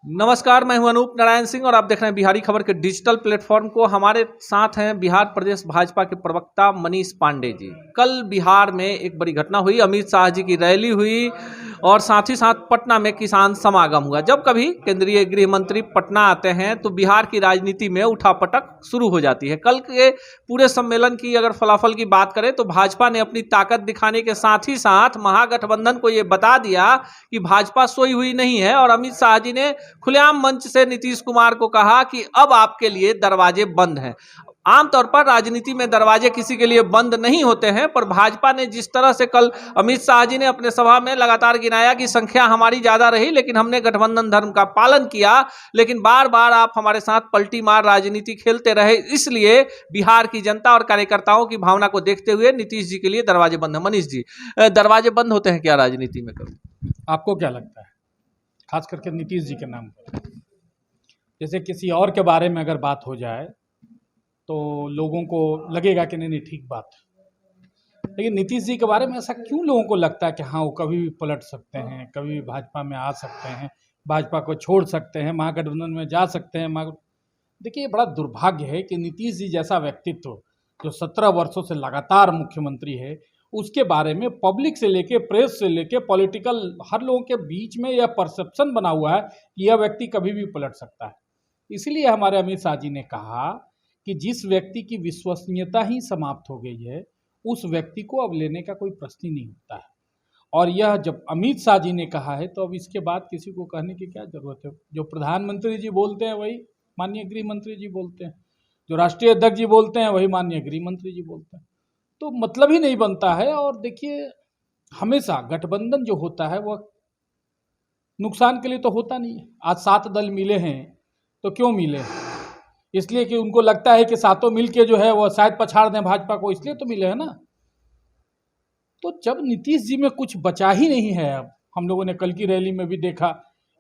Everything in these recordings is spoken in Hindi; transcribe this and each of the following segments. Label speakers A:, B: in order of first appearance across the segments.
A: नमस्कार, मैं हूं अनूप नारायण सिंह और आप देख रहे हैं बिहारी खबर के डिजिटल प्लेटफॉर्म को। हमारे साथ हैं बिहार प्रदेश भाजपा के प्रवक्ता मनीष पांडे जी। कल बिहार में एक बड़ी घटना हुई, अमित शाह जी की रैली हुई और साथ ही साथ पटना में किसान समागम हुआ। जब कभी केंद्रीय गृह मंत्री पटना आते हैं तो बिहार की राजनीति में उठापटक शुरू हो जाती है। कल के पूरे सम्मेलन की अगर फलाफल की बात करें तो भाजपा ने अपनी ताकत दिखाने के साथ ही साथ महागठबंधन को ये बता दिया कि भाजपा सोई हुई नहीं है और अमित शाह जी ने खुलेआम मंच से नीतीश कुमार को कहा कि अब आपके लिए दरवाजे बंद हैं। आमतौर पर राजनीति में दरवाजे किसी के लिए बंद नहीं होते हैं, पर भाजपा ने जिस तरह से कल अमित शाह जी ने अपने सभा में लगातार गिनाया कि संख्या हमारी ज्यादा रही लेकिन हमने गठबंधन धर्म का पालन किया, लेकिन बार बार आप हमारे साथ पलटी मार राजनीति खेलते रहे, इसलिए बिहार की जनता और कार्यकर्ताओं की भावना को देखते हुए नीतीश जी के लिए दरवाजे बंद है। मनीष जी, दरवाजे बंद होते हैं क्या राजनीति में? कभी
B: आपको क्या लगता है, खास करके नीतीश जी के नाम पर? जैसे किसी और के बारे में अगर बात हो जाए तो लोगों को लगेगा कि नहीं ठीक बात है, लेकिन नीतीश जी के बारे में ऐसा क्यों लोगों को लगता है कि हाँ वो कभी भी पलट सकते हैं, कभी भी भाजपा में आ सकते हैं, भाजपा को छोड़ सकते हैं, महागठबंधन में जा सकते हैं। देखिए, ये बड़ा दुर्भाग्य है कि नीतीश जी जैसा व्यक्तित्व जो 17 वर्षों से लगातार मुख्यमंत्री है, उसके बारे में पब्लिक से लेके, प्रेस से लेके, पॉलिटिकल हर लोगों के बीच में यह परसेप्शन बना हुआ है कि यह व्यक्ति कभी भी पलट सकता है। इसलिए हमारे अमित शाह जी ने कहा कि जिस व्यक्ति की विश्वसनीयता ही समाप्त हो गई है, उस व्यक्ति को अब लेने का कोई प्रश्न ही नहीं उठता है। और यह जब अमित शाह जी ने कहा है तो अब इसके बाद किसी को कहने की क्या जरूरत है? जो प्रधानमंत्री जी बोलते हैं वही माननीय गृह मंत्री जी बोलते हैं, जो राष्ट्रीय अध्यक्ष जी बोलते हैं वही माननीय गृह मंत्री जी बोलते हैं, तो मतलब ही नहीं बनता है। और देखिए, हमेशा गठबंधन जो होता है वह नुकसान के लिए तो होता नहीं है। आज 7 दल मिले हैं तो क्यों मिले हैं? इसलिए कि उनको लगता है कि सातों मिलके जो है वो शायद पछाड़ दें भाजपा को, इसलिए तो मिले हैं ना। तो जब नीतीश जी में कुछ बचा ही नहीं है, अब हम लोगों ने कल की रैली में भी देखा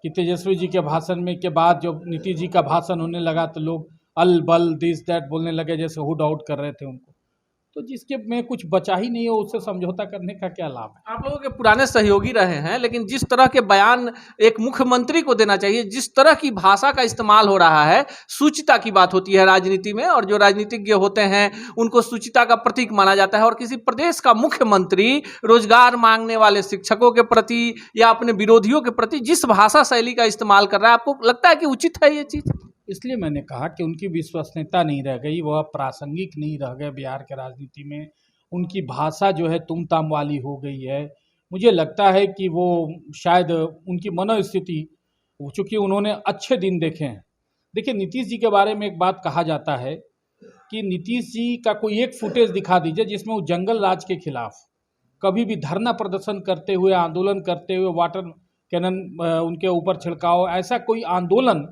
B: कि तेजस्वी जी के भाषण में के बाद जब नीतीश जी का भाषण होने लगा तो लोग अल बल दिस दैट बोलने लगे, जैसे हुड आउट कर रहे थे उनको। तो जिसके में कुछ बचा ही नहीं है उससे समझौता करने का क्या लाभ है?
A: आप लोगों के पुराने सहयोगी रहे हैं, लेकिन जिस तरह के बयान एक मुख्यमंत्री को देना चाहिए, जिस तरह की भाषा का इस्तेमाल हो रहा है, सूचिता की बात होती है राजनीति में, और जो राजनीतिज्ञ होते हैं उनको सूचिता का प्रतीक माना जाता है। और किसी प्रदेश का मुख्यमंत्री रोजगार मांगने वाले शिक्षकों के प्रति या अपने विरोधियों के प्रति जिस भाषा शैली का इस्तेमाल कर रहा है, आपको लगता है कि उचित है ये चीज?
B: इसलिए मैंने कहा कि उनकी विश्वसनीयता नहीं रह गई, वह प्रासंगिक नहीं रह गए बिहार के राजनीति में। उनकी भाषा जो है तुम ताम वाली हो गई है। मुझे लगता है कि वो शायद उनकी मनोस्थिति, चूँकि उन्होंने अच्छे दिन देखे हैं। देखिए, नीतीश जी के बारे में एक बात कहा जाता है कि नीतीश जी का कोई एक फुटेज दिखा दीजिए जिसमें वो जंगल राज के खिलाफ कभी भी धरना प्रदर्शन करते हुए, आंदोलन करते हुए, वाटर कैनन उनके ऊपर छिड़काव, ऐसा कोई आंदोलन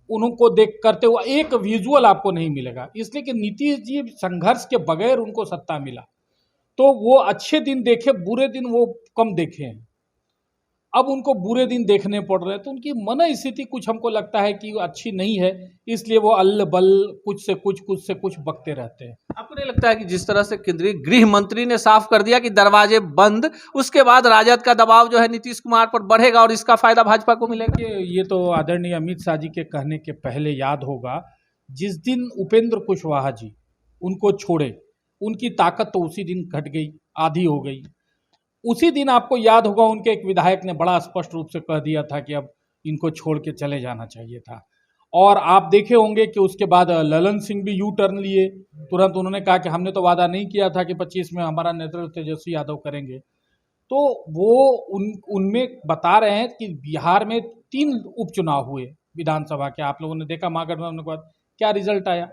B: उनको देख करते हुआ एक विजुअल आपको नहीं मिलेगा। इसलिए कि नीतीश जी संघर्ष के बगैर उनको सत्ता मिला, तो वो अच्छे दिन देखे, बुरे दिन वो कम देखे हैं। अब उनको बुरे दिन देखने पड़ रहे हैं, तो उनकी मन स्थिति कुछ हमको लगता है कि अच्छी नहीं है, इसलिए वो अल्ल बल कुछ से कुछ बकते रहते हैं।
A: आपको नहीं लगता है कि जिस तरह से केंद्रीय गृह मंत्री ने साफ कर दिया कि दरवाजे बंद, उसके बाद राजद का दबाव जो है नीतीश कुमार पर बढ़ेगा और इसका फायदा भाजपा को मिलेगा?
B: ये तो आदरणीय अमित शाह जी के कहने के पहले याद होगा, जिस दिन उपेंद्र कुशवाहा जी उनको छोड़े, उनकी ताकत तो उसी दिन घट गई, आधी हो गई। उसी दिन आपको याद होगा उनके एक विधायक ने बड़ा स्पष्ट रूप से कह दिया था कि अब इनको छोड़ के चले जाना चाहिए था। और आप देखे होंगे कि उसके बाद ललन सिंह भी यू टर्न लिए, तुरंत उन्होंने कहा कि हमने तो वादा नहीं किया था कि 25 में हमारा नेतृत्व तेजस्वी यादव करेंगे। तो वो उनमें बता रहे हैं कि बिहार में 3 उपचुनाव हुए विधानसभा के, आप लोगों ने देखा महागठबंधन के बाद क्या रिजल्ट आया।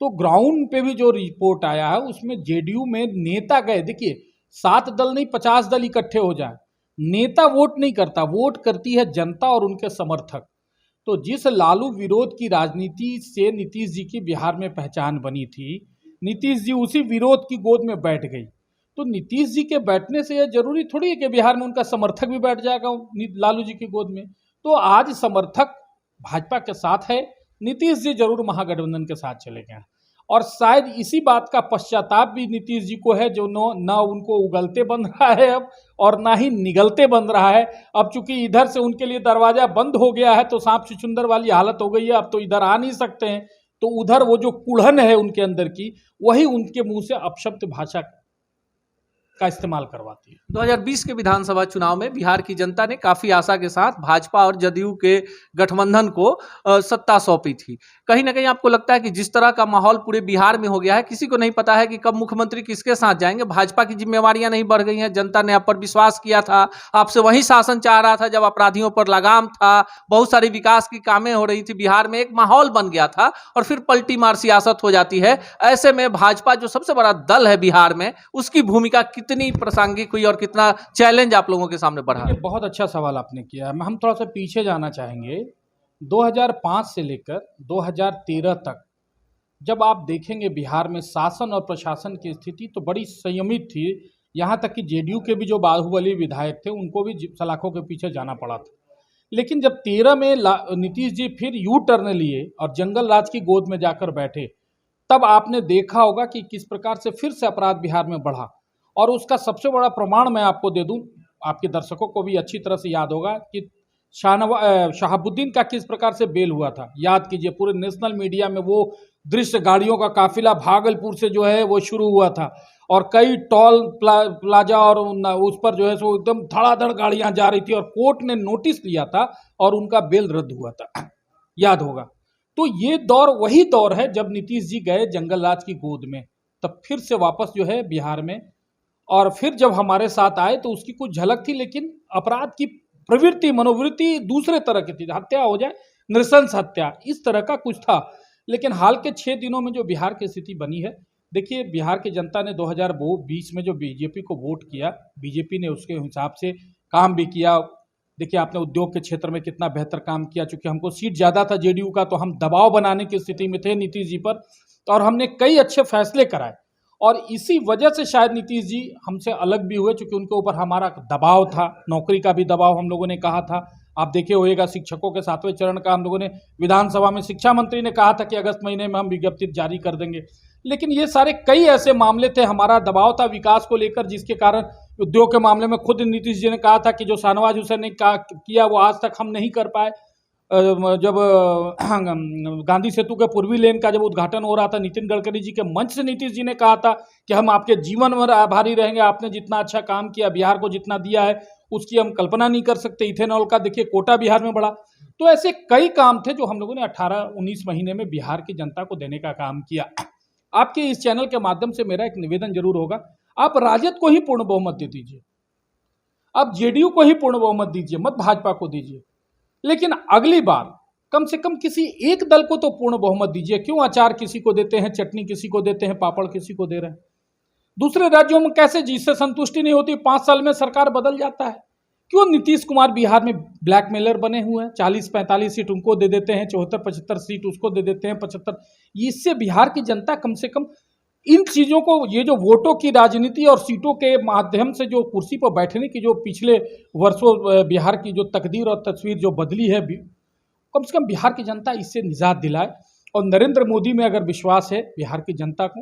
B: तो ग्राउंड पे भी जो रिपोर्ट आया है उसमें जेडीयू में नेता गए, देखिए 7 दल नहीं 50 दल इकट्ठे हो जाए, नेता वोट नहीं करता, वोट करती है जनता और उनके समर्थक। तो जिस लालू विरोध की राजनीति से नीतीश जी की बिहार में पहचान बनी थी, नीतीश जी उसी विरोध की गोद में बैठ गई। तो नीतीश जी के बैठने से यह जरूरी थोड़ी है कि बिहार में उनका समर्थक भी बैठ जाएगा लालू जी की गोद में। तो आज समर्थक भाजपा के साथ है, नीतीश जी जरूर महागठबंधन के साथ चले गए। और शायद इसी बात का पश्चाताप भी नीतीश जी को है, जो ना उनको उगलते बन रहा है अब, और ना ही निगलते बन रहा है। अब चूंकि इधर से उनके लिए दरवाजा बंद हो गया है तो सांप चुचुंदर वाली हालत हो गई है, अब तो इधर आ नहीं सकते हैं, तो उधर वो जो कुढ़न है उनके अंदर की, वही उनके मुंह से अपशब्द भाषा का इस्तेमाल करवाती है।
A: 2020 के विधानसभा चुनाव में बिहार की जनता ने काफी आशा के साथ भाजपा और जदयू के गठबंधन को सत्ता सौंपी थी। कहीं ना कहीं आपको लगता है कि जिस तरह का माहौल पूरे बिहार में हो गया है, किसी को नहीं पता है कि कब मुख्यमंत्री किसके साथ जाएंगे। भाजपा की जिम्मेवारियां नहीं बढ़ गई हैं, जनता ने आप पर विश्वास किया था, आपसे वही शासन चाह रहा था जब अपराधियों पर लगाम था, बहुत सारी विकास की कामें हो रही थी, बिहार में एक माहौल बन गया था, और फिर पलटी मार सियासत हो जाती है। ऐसे में भाजपा जो सबसे बड़ा दल है बिहार में, उसकी भूमिका कितनी प्रासंगिक हुई और कितना चैलेंज आप लोगों के सामने बढ़ा?
B: ये बहुत अच्छा सवाल आपने किया है। हम थोड़ा सा पीछे जाना चाहेंगे। 2005 से लेकर 2013 तक जब आप देखेंगे बिहार में शासन और प्रशासन की स्थिति तो बड़ी संयमित थी। यहाँ तक कि जेडीयू के भी जो बाहुबली विधायक थे उनको भी सलाखों के पीछे जाना पड़ा था। लेकिन जब 13 में नीतीश जी फिर यू टर्न लिए और जंगल राज की गोद में जाकर बैठे, तब आपने देखा होगा कि किस प्रकार से फिर से अपराध बिहार में बढ़ा। और उसका सबसे बड़ा प्रमाण मैं आपको दे दूं, आपके दर्शकों को भी अच्छी तरह से याद होगा कि शहाबुद्दीन का किस प्रकार से बेल हुआ था। याद कीजिए, पूरे नेशनल मीडिया में वो दृश्य, गाड़ियों का काफिला भागलपुर से जो है वो शुरू हुआ था और कई टोल प्लाजा और उस पर जो है सो एकदम धड़ाधड़ गाड़ियां जा रही थी और कोर्ट ने नोटिस लिया था और उनका बेल रद्द हुआ था, याद होगा। तो ये दौर वही दौर है जब नीतीश जी गए जंगल राज की गोद में, तब फिर से वापस जो है बिहार में, और फिर जब हमारे साथ आए तो उसकी कुछ झलक थी, लेकिन अपराध की प्रवृत्ति, मनोवृत्ति दूसरे तरह की थी। हत्या हो जाए, नृशंस हत्या, इस तरह का कुछ था। लेकिन हाल के 6 दिनों में जो बिहार की स्थिति बनी है, देखिए बिहार की जनता ने 2020 में जो बीजेपी को वोट किया, बीजेपी ने उसके हिसाब से काम भी किया। देखिए आपने उद्योग के क्षेत्र में कितना बेहतर काम किया। चूंकि हमको सीट ज़्यादा था जेडीयू का, तो हम दबाव बनाने की स्थिति में थे नीतीश जी पर, और हमने कई अच्छे फैसले कराए। और इसी वजह से शायद नीतीश जी हमसे अलग भी हुए, क्योंकि उनके ऊपर हमारा दबाव था, नौकरी का भी दबाव हम लोगों ने कहा था। आप देखे होएगा शिक्षकों के 7वें चरण का हम लोगों ने विधानसभा में, शिक्षा मंत्री ने कहा था कि अगस्त महीने में हम विज्ञप्ति जारी कर देंगे। लेकिन ये सारे कई ऐसे मामले थे, हमारा दबाव था विकास को लेकर, जिसके कारण उद्योग के मामले में खुद नीतीश जी ने कहा था कि जो शाहनवाज हुसैन ने किया वो आज तक हम नहीं कर पाए। जब गांधी सेतु के पूर्वी लेन का जब उद्घाटन हो रहा था, नितिन गडकरी जी के मंच से नीतीश जी ने कहा था कि हम आपके जीवन भर आभारी रहेंगे, आपने जितना अच्छा काम किया, बिहार को जितना दिया है उसकी हम कल्पना नहीं कर सकते। इथेनॉल का देखिए कोटा बिहार में बढ़ा। तो ऐसे कई काम थे जो हम लोगों ने 18-19 महीने में बिहार की जनता को देने का काम किया। आपके इस चैनल के माध्यम से मेरा एक निवेदन जरूर होगा, आप राजद को ही पूर्ण बहुमत दे दीजिए, आप जेडीयू को ही पूर्ण बहुमत दीजिए, मत भाजपा को दीजिए। लेकिन अगली बार कम से कम किसी एक दल को तो पूर्ण बहुमत दीजिए। क्यों अचार किसी को देते हैं, चटनी किसी को देते हैं, पापड़ किसी को दे रहे हैं? दूसरे राज्यों में कैसे, जिससे संतुष्टि नहीं होती 5 साल में सरकार बदल जाता है? क्यों नीतीश कुमार बिहार में ब्लैकमेलर बने हुए हैं? 40-45 सीट उनको दे देते हैं, 74-75 सीट उसको दे देते हैं, 75। इससे बिहार की जनता कम से कम इन चीज़ों को, ये जो वोटों की राजनीति और सीटों के माध्यम से जो कुर्सी पर बैठने की जो पिछले वर्षों बिहार की जो तकदीर और तस्वीर जो बदली है, कम से कम बिहार की जनता इससे निजात दिलाए। और नरेंद्र मोदी में अगर विश्वास है बिहार की जनता को,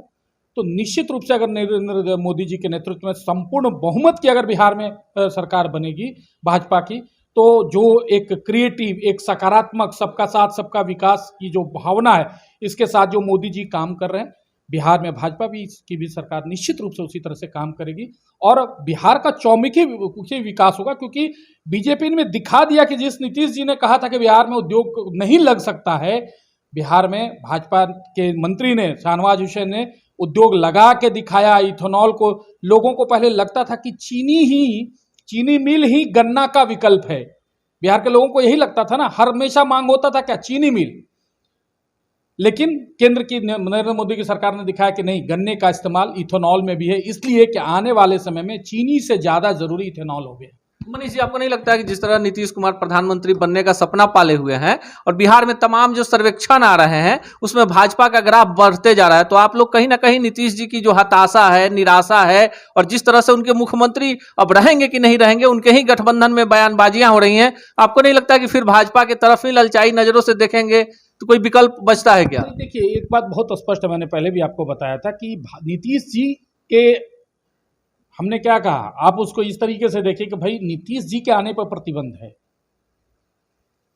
B: तो निश्चित रूप से अगर नरेंद्र मोदी जी के नेतृत्व में संपूर्ण बहुमत की अगर बिहार में सरकार बनेगी भाजपा की, तो जो एक क्रिएटिव, एक सकारात्मक, सबका साथ सबका विकास की जो भावना है, इसके साथ जो मोदी जी काम कर रहे हैं, बिहार में भाजपा भी की भी सरकार निश्चित रूप से उसी तरह से काम करेगी और बिहार का चौमुखी विकास होगा। क्योंकि बीजेपी ने दिखा दिया कि जिस नीतीश जी ने कहा था कि बिहार में उद्योग नहीं लग सकता है, बिहार में भाजपा के मंत्री ने, शाहनवाज हुसैन ने उद्योग लगा के दिखाया। इथेनॉल को लोगों को पहले लगता था कि चीनी मिल ही गन्ना का विकल्प है। बिहार के लोगों को यही लगता था ना, हमेशा मांग होता था क्या, चीनी मिल। लेकिन केंद्र की नरेंद्र मोदी की सरकार ने दिखाया कि नहीं, गन्ने का इस्तेमाल इथेनॉल में भी है, इसलिए कि आने वाले समय में चीनी से ज्यादा जरूरी इथेनॉल हो गया।
A: मनीष जी, आपको नहीं लगता है कि जिस तरह नीतीश कुमार प्रधानमंत्री बनने का सपना पाले हुए हैं और बिहार में तमाम जो सर्वेक्षण आ रहे हैं उसमें भाजपा का ग्राफ बढ़ते जा रहा है, तो आप लोग कहीं ना कहीं नीतीश जी की जो हताशा है, निराशा है, और जिस तरह से उनके मुख्यमंत्री अब रहेंगे कि नहीं रहेंगे, उनके ही गठबंधन में बयानबाजियां हो रही हैं, आपको नहीं लगता कि फिर भाजपा की तरफ ही ललचाई नजरों से देखेंगे तो कोई विकल्प बचता है क्या?
B: देखिए, एक बात बहुत स्पष्ट है, मैंने पहले भी आपको बताया था कि नीतीश जी के, हमने क्या कहा, आप उसको इस तरीके से देखिए कि भाई नीतीश जी के आने पर प्रतिबंध है,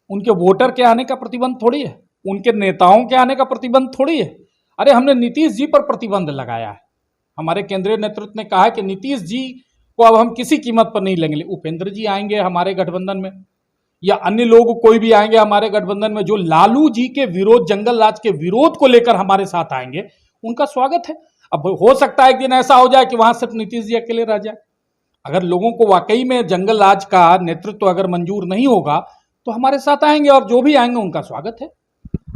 B: उनके वोटर के आने का प्रतिबंध थोड़ी है, उनके नेताओं के आने का प्रतिबंध थोड़ी है। अरे हमने नीतीश जी पर प्रतिबंध लगाया है। हमारे केंद्रीय नेतृत्व ने कहा है कि नीतीश जी को अब हम किसी कीमत पर नहीं लेंगे। उपेंद्र जी आएंगे हमारे गठबंधन में, या अन्य लोग कोई भी आएंगे हमारे गठबंधन में जो लालू जी के विरोध, जंगल राज के विरोध को लेकर हमारे साथ आएंगे, उनका स्वागत है। अब हो सकता है एक दिन ऐसा हो जाए कि वहां सिर्फ नीतीश जी अकेले रह जाए। अगर लोगों को वाकई में जंगल राज का नेतृत्व अगर मंजूर नहीं होगा तो हमारे साथ आएंगे, और जो भी आएंगे उनका स्वागत है।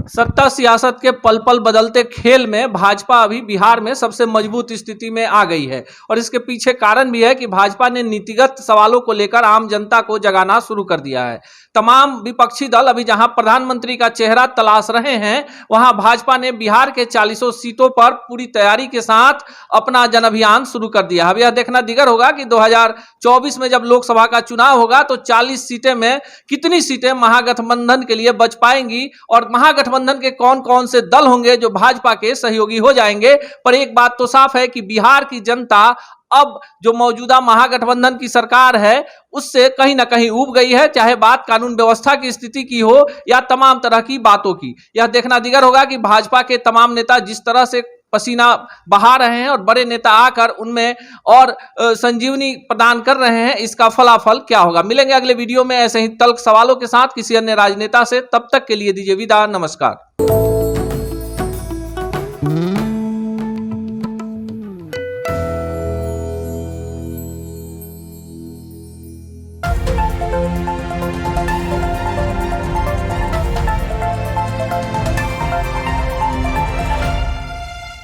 A: सत्ता सियासत के पल पल बदलते खेल में भाजपा अभी बिहार में सबसे मजबूत स्थिति में आ गई है, और इसके पीछे कारण भी है कि भाजपा ने नीतिगत सवालों को लेकर आम जनता को जगाना शुरू कर दिया है। तमाम विपक्षी दल अभी जहां प्रधानमंत्री का चेहरा तलाश रहे हैं, वहां भाजपा ने बिहार के 40 सीटों पर पूरी तैयारी के साथ अपना जन अभियान शुरू कर दिया। अब यह देखना दिगर होगा कि 2024 में जब लोकसभा का चुनाव होगा तो 40 सीटें में कितनी सीटें महागठबंधन के लिए बच पाएंगी, और महागठबंधन के कौन कौन से दल होंगे जो भाजपा के सहयोगी हो जाएंगे। पर एक बात तो साफ है कि बिहार की जनता अब जो मौजूदा महागठबंधन की सरकार है उससे कहीं ना कहीं ऊब गई है, चाहे बात कानून व्यवस्था की स्थिति की हो या तमाम तरह की बातों की। यह देखना दिगर होगा कि भाजपा के तमाम नेता जिस तरह से पसीना बहा रहे हैं और बड़े नेता आकर उनमें और संजीवनी प्रदान कर रहे हैं, इसका फलाफल क्या होगा। मिलेंगे अगले वीडियो में ऐसे ही तल्ख सवालों के साथ किसी अन्य राजनेता से। तब तक के लिए दीजिए विदा, नमस्कार।